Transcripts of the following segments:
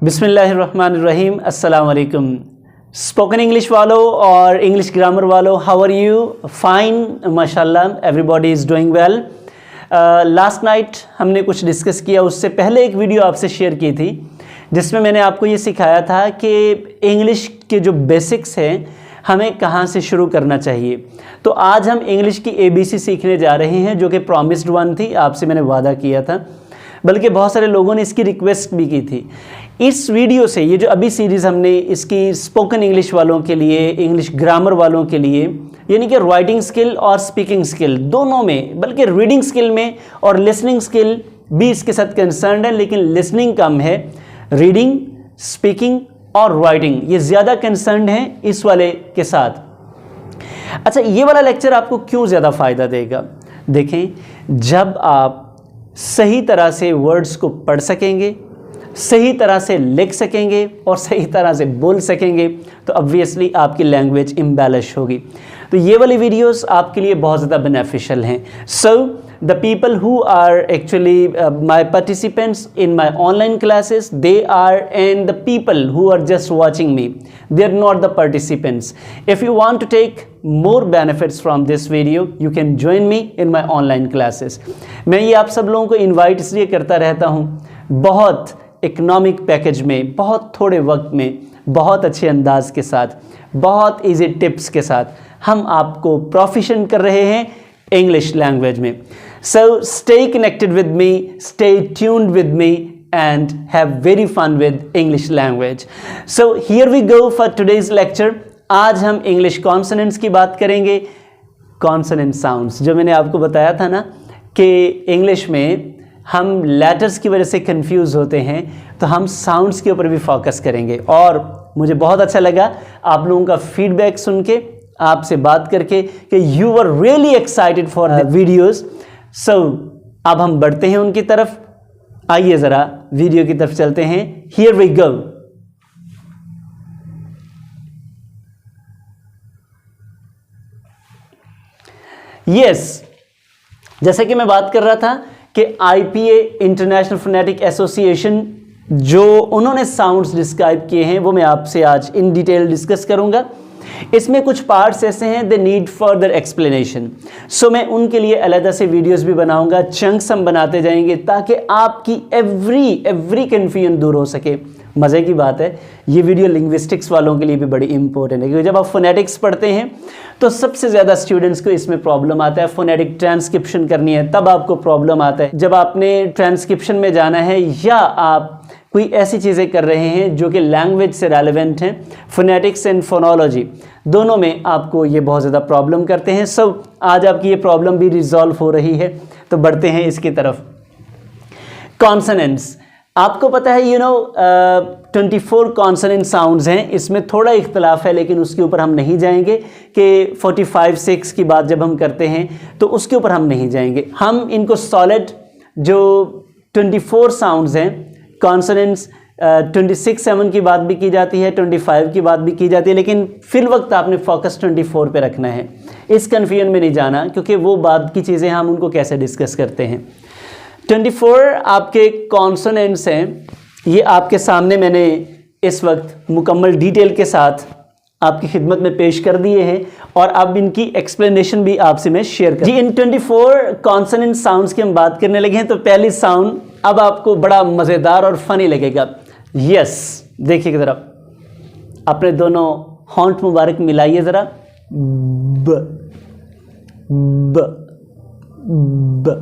बिस्मिल्लाहिर्रहमानिर्रहीम, अस्सलाम वालेकुम। स्पोकन इंग्लिश वालों और इंग्लिश ग्रामर वालों, हाउ आर यू? फाइन माशाल्लाह, everybody is doing well. Last night हमने कुछ डिस्कस किया, उससे पहले एक वीडियो आपसे शेयर की थी जिसमें मैंने आपको ये सिखाया था कि इंग्लिश के जो बेसिक्स हैं हमें कहाँ से शुरू करना चाहिए। तो आज हम इंग्लिश की ABC सीखने जा रहे हैं, जो कि प्रॉमिस्ड वन थी, आपसे मैंने वादा किया था, बल्कि बहुत सारे लोगों ने इसकी रिक्वेस्ट भी की थी। इस वीडियो से, ये जो अभी सीरीज़ हमने इसकी स्पोकन इंग्लिश वालों के लिए, इंग्लिश ग्रामर वालों के लिए, यानी कि राइटिंग स्किल और स्पीकिंग स्किल दोनों में, बल्कि रीडिंग स्किल में और लिसनिंग स्किल भी इसके साथ कंसर्न है, लेकिन लिसनिंग कम है। रीडिंग, स्पीकिंग और राइटिंग ये ज़्यादा कंसर्न है इस वाले के साथ। अच्छा, ये वाला लेक्चर आपको क्यों ज़्यादा फ़ायदा देगा? देखें, जब आप सही तरह से वर्ड्स को पढ़ सकेंगे, सही तरह से लिख सकेंगे और सही तरह से बोल सकेंगे, तो ऑब्वियसली आपकी लैंग्वेज इम्बैलिश होगी। तो ये वाली वीडियोस आपके लिए बहुत ज़्यादा बेनिफिशियल हैं। So the people who are actually my participants in my online classes, they are, and the people who are just watching me, they are not the participants. If you want to take more benefits from this video, you can join me in my online classes. मैं ये आप सब लोगों को invite इसलिए करता रहता हूँ, बहुत इकोनॉमिक पैकेज में, बहुत थोड़े वक्त में, बहुत अच्छे अंदाज के साथ, बहुत इजी टिप्स के साथ हम आपको प्रोफिशिएंट कर रहे हैं इंग्लिश लैंग्वेज में। So stay connected with me, stay tuned with me, and have very fun with English language. So here we go for today's lecture. आज हम English consonants की बात करेंगे। Consonant sounds, जो मैंने आपको बताया था ना कि English में हम letters की वजह से confuse होते हैं, तो हम sounds के ऊपर भी focus करेंगे। और मुझे बहुत अच्छा लगा आप लोगों का feedback सुन के, आपसे बात करके, कि you were really excited for the videos. So अब हम बढ़ते हैं उनकी तरफ। आइए ज़रा वीडियो की तरफ चलते हैं। Here we go. Yes, जैसा कि मैं बात कर रहा था कि IPA इंटरनेशनल फोनेटिक एसोसिएशन, जो उन्होंने साउंड्स डिस्क्राइब किए हैं, वो मैं आपसे आज इन डिटेल डिस्कस करूंगा। इसमें कुछ पार्ट्स ऐसे हैं दे नीड फर्दर एक्सप्लेनेशन, सो मैं उनके लिए अलग से वीडियोस भी बनाऊंगा, चंक्स हम बनाते जाएंगे ताकि आपकी एवरी कन्फ्यूजन दूर हो सके। मज़े की बात है, ये वीडियो लिंग्विस्टिक्स वालों के लिए भी बड़ी इंपॉर्टेंट है, क्योंकि जब आप फोनेटिक्स पढ़ते हैं तो सबसे ज़्यादा स्टूडेंट्स को इसमें प्रॉब्लम आता है। फोनेटिक ट्रांसक्रिप्शन करनी है तब आपको प्रॉब्लम आता है, जब आपने ट्रांसक्रिप्शन में जाना है या आप कोई ऐसी चीज़ें कर रहे हैं जो कि लैंग्वेज से रेलेवेंट हैं। फोनेटिक्स एंड फोनोलॉजी दोनों में आपको ये बहुत ज़्यादा प्रॉब्लम करते हैं। सब आज आपकी ये प्रॉब्लम भी रिजॉल्व हो रही है, तो बढ़ते हैं इसकी तरफ। कॉन्सोनेंट्स, आपको पता है 24 कॉन्सोनेंट साउंड्स हैं। इसमें थोड़ा इख्तलाफ है, लेकिन उसके ऊपर हम नहीं जाएंगे कि 45-6 की बात जब हम करते हैं तो उसके ऊपर हम नहीं जाएंगे। हम इनको सॉलिड जो 24 साउंड्स हैं कॉन्सोनेंट्स, 26-7 की बात भी की जाती है, 25 की बात भी की जाती है, लेकिन फिल वक्त आपने फोकस 24 पे रखना है। इस कन्फ्यूजन में नहीं जाना, क्योंकि वो बात की चीज़ें हम उनको कैसे डिस्कस करते हैं। 24 आपके कॉन्सोनेंट्स हैं, ये आपके सामने मैंने इस वक्त मुकम्मल डिटेल के साथ आपकी खिदमत में पेश कर दिए हैं, और अब इनकी एक्सप्लेनेशन भी आपसे मैं शेयर कर। जी, इन 24 कॉन्सोनेंट साउंड्स की हम बात करने लगे हैं, तो पहली साउंड अब आपको बड़ा मज़ेदार और फनी लगेगा। यस, देखिए ज़रा, अपने दोनों हॉन्ट मुबारक मिलाइए ज़रा। ब ब ब,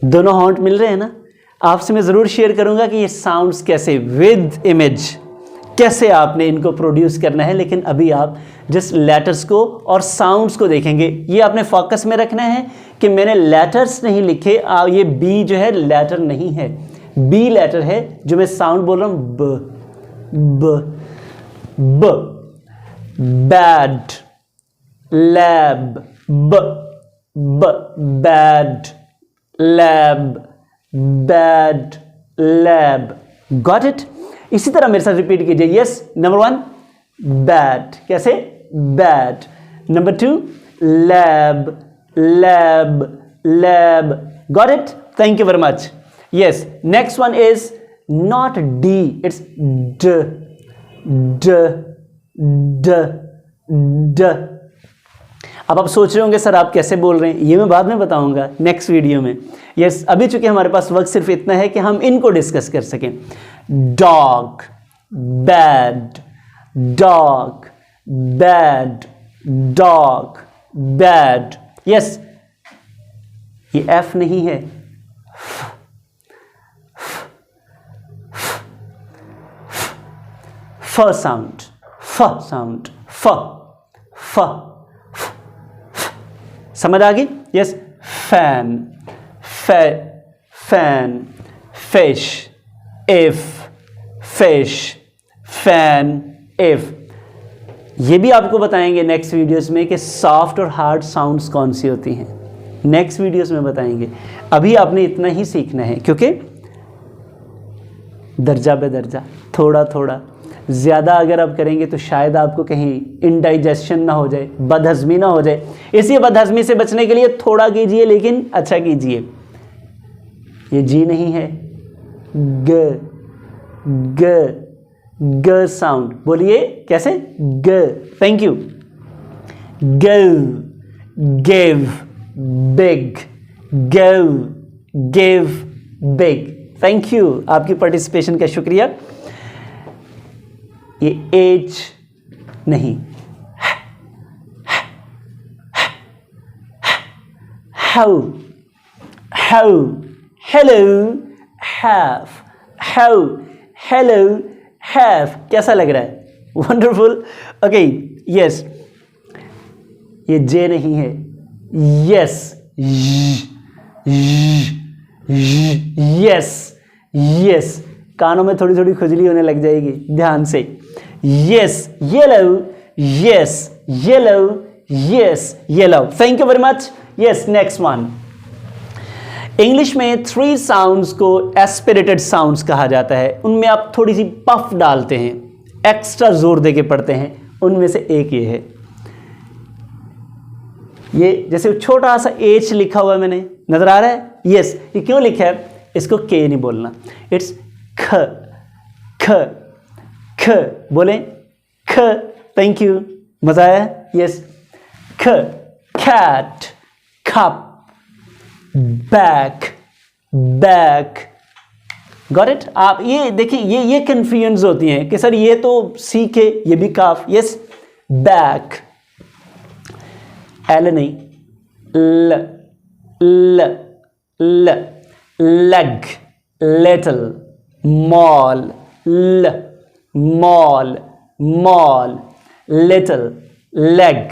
दोनों हॉन्ट मिल रहे हैं ना? आपसे मैं ज़रूर शेयर करूंगा कि ये साउंड्स कैसे विद इमेज कैसे आपने इनको प्रोड्यूस करना है, लेकिन अभी आप जस्ट लेटर्स को और साउंड्स को देखेंगे। ये आपने फोकस में रखना है कि मैंने लेटर्स नहीं लिखे, ये बी जो है लेटर नहीं है, बी लेटर है जो मैं साउंड बोल रहा हूँ। ब ब ब, बैड, लैब, ब ब, bad, lab, bad, lab. Got it? इसी तरह मेरे साथ रिपीट कीजिए। यस, नंबर 1 बैड, कैसे? Bad. Number 2 lab, lab, lab. Got it? Thank you very much. Yes, next one is not D, it's ड ड ड ड। अब आप सोच रहे होंगे सर आप कैसे बोल रहे हैं, ये मैं बाद में बताऊंगा नेक्स्ट वीडियो में। यस, अभी चूंकि हमारे पास वक्त सिर्फ इतना है कि हम इनको डिस्कस कर सकें। Dog, bad, dog, bad, dog, bad. Yes, ये एफ नहीं है, फ साउंड, फ साउंड, फ फ। समझ आ गई? Yes, fan, fan, fish, if, fish, fan, if. ये भी आपको बताएंगे नेक्स्ट वीडियोस में कि सॉफ्ट और हार्ड साउंड्स कौन सी होती हैं, नेक्स्ट वीडियोस में बताएंगे। अभी आपने इतना ही सीखना है, क्योंकि दर्जा बे दर्जा, थोड़ा थोड़ा। ज़्यादा अगर आप करेंगे तो शायद आपको कहीं इनडाइजेशन ना हो जाए, बदहज़मी ना हो जाए। इसलिए बदहज़मी से बचने के लिए थोड़ा कीजिए, लेकिन अच्छा कीजिए। ये जी नहीं है, ग ग ग साउंड बोलिए कैसे, ग। Thank you. Go, give, big, go, give, big. Thank you, आपकी पार्टिसिपेशन का शुक्रिया। ये एज नहीं, how, how, hello, have, how, hello, have. कैसा लग रहा है? वंडरफुल। ओके, यस, ये जे नहीं है, यस, यस, यस। कानों में थोड़ी थोड़ी खुजली होने लग जाएगी, ध्यान से। Yes, yellow, yes, yellow, yes, yellow. Thank you very much. Yes, next one. English में 3 साउंड्स को एस्पिरेटेड साउंड्स कहा जाता है। उनमें आप थोड़ी सी पफ डालते हैं, एक्स्ट्रा जोर देके पढ़ते हैं। उनमें से एक ये है, ये जैसे छोटा सा एच लिखा हुआ है, मैंने, नजर आ रहा है? यस, ये क्यों लिखा है? इसको के नहीं बोलना, इट्स ख, ख, ख। बोले ख। थैंक यू, मजा आया? यस, ख, cat, cup, back, back. Got it? आप ये देखिए, ये कंफ्यूजन होती हैं कि सर ये तो सीखे, ये भी काफ। यस, बैक, एल नहीं, ल, ल, ल, लेग, लिटिल, मॉल, ल, mall, mall, little, leg.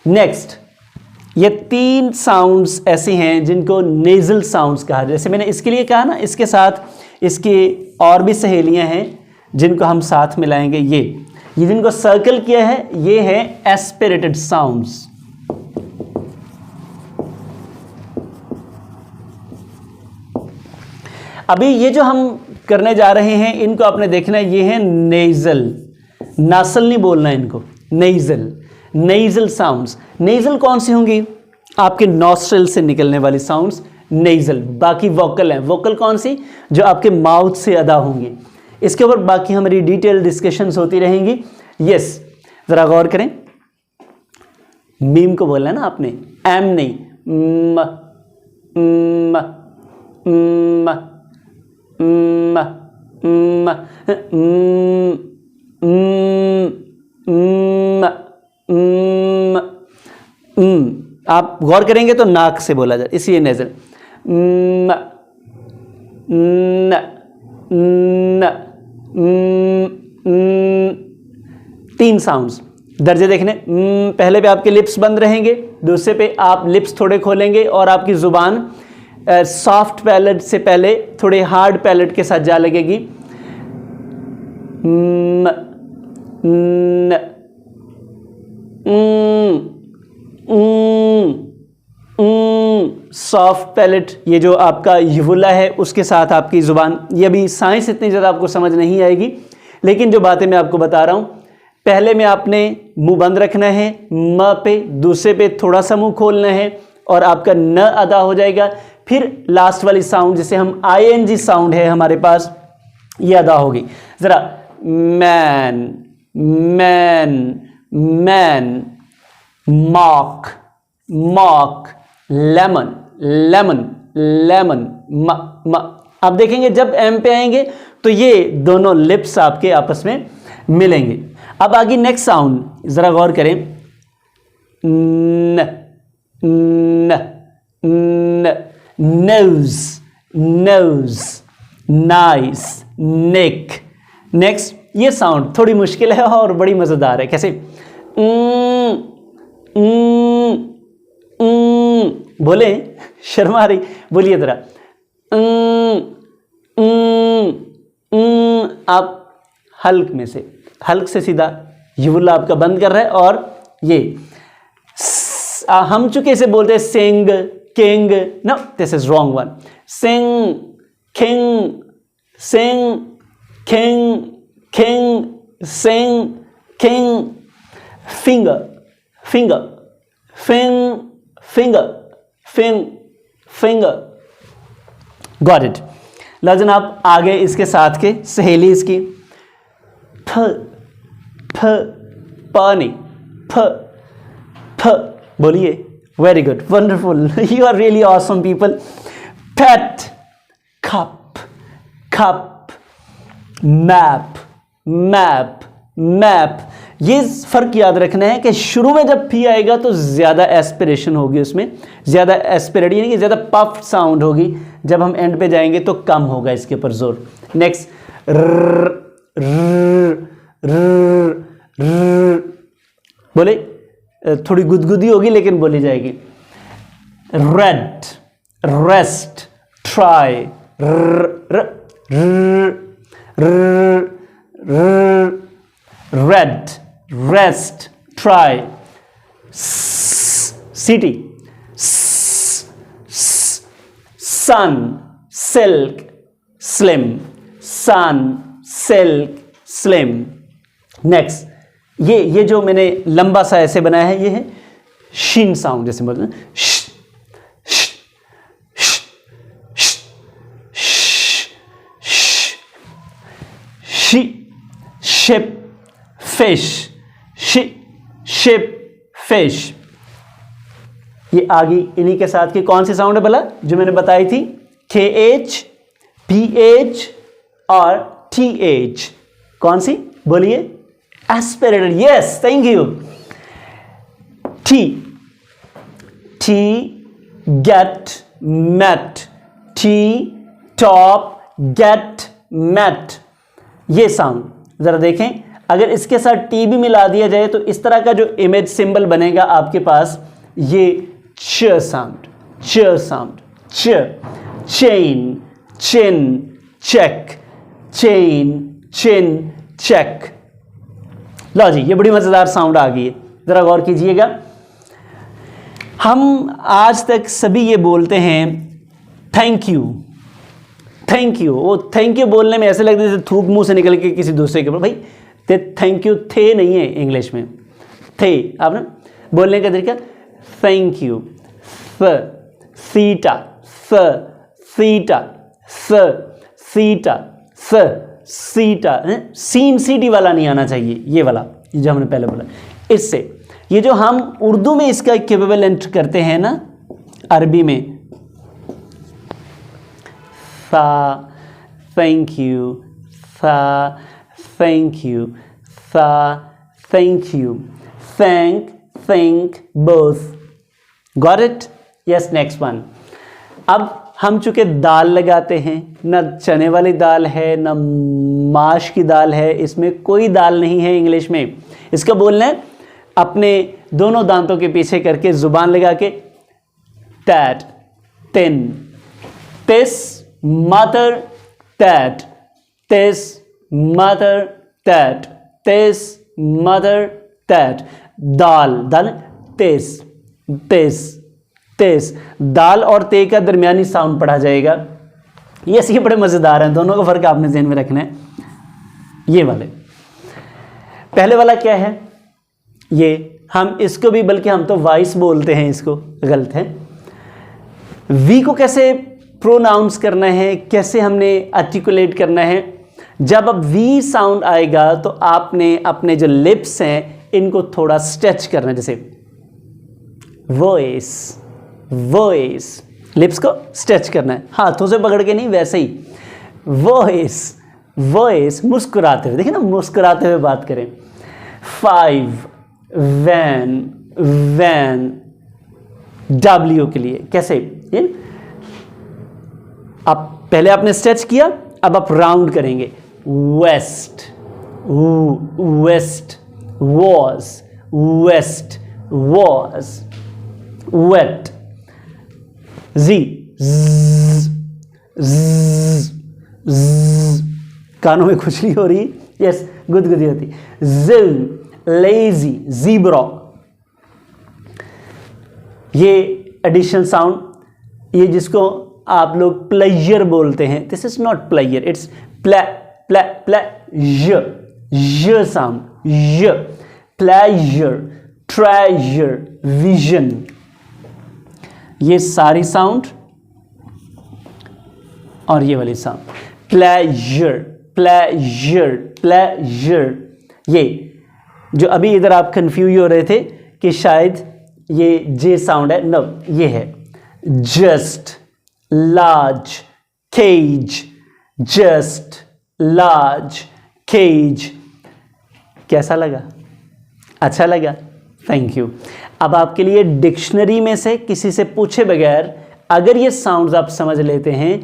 Next, ये 3 साउंड्स ऐसे हैं जिनको नेजल साउंड्स कहा जाए। जैसे मैंने इसके लिए कहा ना, इसके साथ इसकी और भी सहेलियां हैं जिनको हम साथ मिलाएंगे। ये जिनको सर्कल किया है, ये है एस्पिरेटेड साउंड्स। अभी ये जो हम करने जा रहे हैं, इनको आपने देखना है, ये है नेजल। नासल नहीं बोलना इनको, नेजल, नेजल साउंड्स। नेजल कौन सी होंगी? आपके नॉस्ट्रल से निकलने वाली साउंड्स नेजल। बाकी वोकल हैं। वोकल कौन सी? जो आपके माउथ से अदा होंगी। इसके ऊपर बाकी हमारी डिटेल डिस्कशंस होती रहेंगी। यस, जरा गौर करें। मीम को बोलना है ना आपने, एम नहीं, म, म, म, म, म, आप गौर करेंगे तो नाक से बोला जाए, इसलिए नेजल। न, न, न, न, 3 साउंड्स। दर्जे देखने, पहले पे आपके लिप्स बंद रहेंगे, दूसरे पे आप लिप्स थोड़े खोलेंगे और आपकी जुबान सॉफ्ट पैलेट से पहले थोड़े हार्ड पैलेट के साथ जा लगेगी। न, न, सॉफ्ट पैलेट, ये जो आपका युवुला है उसके साथ आपकी जुबान। ये अभी साइंस इतनी ज़्यादा आपको समझ नहीं आएगी, लेकिन जो बातें मैं आपको बता रहा हूँ, पहले में आपने मुंह बंद रखना है म पे, दूसरे पे थोड़ा सा मुंह खोलना है और आपका न अदा हो जाएगा। फिर लास्ट वाली साउंड, जिसे हम ING साउंड है हमारे पास, ये अदा होगी। ज़रा man, man, man, mock, mock, lemon, lemon, lemon, आप देखेंगे जब एम पे आएंगे तो ये दोनों लिप्स आपके आपस में मिलेंगे। अब आगे नेक्स्ट साउंड ज़रा गौर करें, न, न, न, नोज, नोज, नाइस, नेक। नेक्स्ट ये साउंड थोड़ी मुश्किल है और बड़ी मज़ेदार है। कैसे? बोले, शर्मा आ रही, बोलिए जरा। आप हल्क में से, हल्क से सीधा युवला आपका बंद कर रहा है, और ये हम चूंकि इसे बोलते हैं sing, king, no this is wrong one. Sing, king, sing, king, king, sing, king, finger, finger, fing, finger, fing, finger. Got it. लो जनाब आगे इसके साथ के सहेली इसकी, फ, फ, पानी, फ, फ, बोलिए। Very good, wonderful, you are really awesome people. Pet, cup, cup, map, map, map. ये फर्क याद रखना है कि शुरू में जब पी आएगा तो ज्यादा एस्पिरेशन होगी, उसमें ज्यादा एस्पिरेट यानी कि ज्यादा पफ साउंड होगी। जब हम एंड पे जाएंगे तो कम होगा इसके ऊपर जोर। नेक्स्ट, बोले, थोड़ी गुदगुदी होगी लेकिन बोली जाएगी। Red, rest, try, red, rest, try. City, sun, silk, slim, sun, silk, slim. Next ये जो मैंने लंबा सा ऐसे बनाया है, ये है शीन साउंड, जैसे बोलते हैं she, ship, fish, ship, fish. ये आगे इन्हीं के साथ की कौन सी साउंड है भला जो मैंने बताई थी? KH, PH और TH। कौन सी बोलिए? Aspirated, yes, thank you. T, get, met, T, top, get, met. ये साउंड जरा देखें, अगर इसके साथ T भी मिला दिया जाए तो इस तरह का जो इमेज सिंबल बनेगा आपके पास, ये च साउंड, च साउंड, च, चेन, चिन, चेक, चेन, चिन, चेक। लो जी, ये बड़ी मजेदार साउंड आ गई है, जरा गौर कीजिएगा। हम आज तक सभी ये बोलते हैं थैंक यू, थैंक यू। वो थैंक यू बोलने में ऐसे लगता है जैसे थूक मुंह से निकल के किसी दूसरे के ऊपर। भाई ते थैंक यू थे नहीं है इंग्लिश में, थे। आपने बोलने का तरीका थैंक यू, स, सीटा, स, सीटा, स, सीटा, स, सीटा। सीन सीटी वाला नहीं आना चाहिए, ये वाला जो हमने पहले बोला। इससे ये जो हम उर्दू में इसका इक्विवेलेंट करते हैं ना अरबी में, सा, थैंक यू, सा, थैंक यू, सा, thank you, thank, think, both. Got it? Yes, next one. अब हम चूंकि दाल लगाते हैं, ना चने वाली दाल है ना माश की दाल है, इसमें कोई दाल नहीं है इंग्लिश में। इसका बोलना है अपने दोनों दांतों के पीछे करके जुबान लगा के, टैट, तिन, तिस, मदर, टैट, तिस, मदर, टैट, तिस, मदर, टैट। दाल, दाल, तिस, तिस, तिस। दाल और ते का दरमियानी साउंड पढ़ा जाएगा। ये बड़े मजेदार हैं, दोनों का फर्क आपने ध्यान में रखना है। ये वाले पहले वाला क्या है? ये हम इसको भी, बल्कि हम तो वाइस बोलते हैं, इसको गलत है। वी को कैसे प्रोनाउंस करना है, कैसे हमने आर्टिकुलेट करना है, जब अब वी साउंड आएगा तो आपने अपने जो लिप्स हैं इनको थोड़ा स्ट्रेच करना है, जैसे वॉइस, वॉइस, लिप्स को स्ट्रेच करना है, हाथों से पकड़ के नहीं, वैसे ही वॉइस, वॉइस, मुस्कुराते हुए, देखिए ना, मुस्कुराते हुए बात करें। 5 वैन, वैन, W के लिए कैसे, ये आप पहले आपने स्ट्रेच किया, अब आप राउंड करेंगे, west, west, was, west, was, wet, जी, कानों में खुजली हो रही, यस, गुदगुदी होती, लेजी, ज़ीब्रा, ये एडिशनल साउंड, ये जिसको आप लोग प्लेजर बोलते हैं, this is not pleasure, it's play play play य साउंड, य, प्लेजर, ट्रेजर, विजन, ये सारी साउंड और ये वाली साउंड, प्लेजर, प्लेजर, प्लेजर, ये जो अभी इधर आप कंफ्यूज हो रहे थे कि शायद ये जे साउंड है, नो, ये है just, large, cage, just, large, cage. कैसा लगा? अच्छा लगा? Thank you. अब आपके लिए डिक्शनरी में से किसी से पूछे बगैर अगर ये साउंड्स आप समझ लेते हैं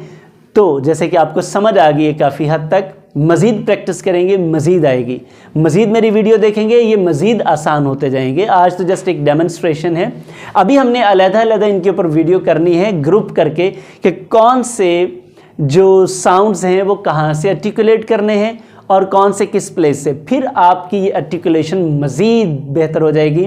तो जैसे कि आपको समझ आ गई है काफ़ी हद तक, मज़ीद प्रैक्टिस करेंगे मज़ीद आएगी, मज़ीद मेरी वीडियो देखेंगे ये मज़ीद आसान होते जाएंगे। आज तो जस्ट एक डेमोन्स्ट्रेशन है, अभी हमने अलग-अलग इनके ऊपर वीडियो करनी है ग्रुप करके कि कौन से जो साउंड्स हैं वो कहाँ से आर्टिकुलेट करने हैं और कौन से किस प्लेस से, फिर आपकी ये आर्टिकुलेशन मज़ीद बेहतर हो जाएगी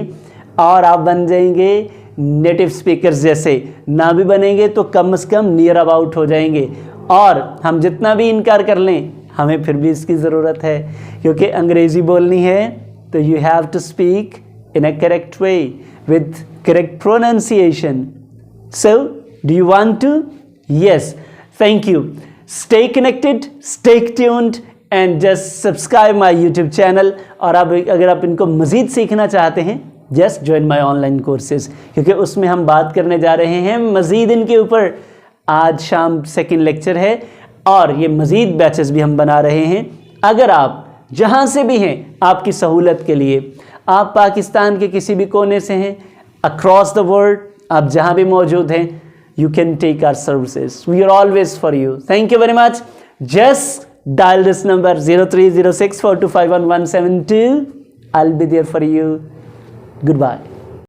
और आप बन जाएंगे नेटिव स्पीकर्स जैसे, ना भी बनेंगे तो कम से कम नियर अबाउट हो जाएंगे। और हम जितना भी इनकार कर लें हमें फिर भी इसकी ज़रूरत है, क्योंकि अंग्रेज़ी बोलनी है तो you have to speak in a correct way with correct pronunciation. So do you want to? Yes, thank you. Stay connected, stay tuned and just subscribe my YouTube channel. और अब अगर आप इनको मज़ीद सीखना चाहते हैं just join my online courses, क्योंकि उसमें हम बात करने जा रहे हैं मज़ीद इनके ऊपर। आज शाम सेकंड लेक्चर है और ये मज़ीद बैचेस भी हम बना रहे हैं। अगर आप जहाँ से भी हैं, आपकी सहूलत के लिए, आप पाकिस्तान के किसी भी कोने से हैं, अक्रॉस द वर्ल्ड, आप जहाँ भी मौजूद हैं, you can take our services. We are always for you. Thank you very much. Just dial this number 030642517172. I'll be there for you. Goodbye.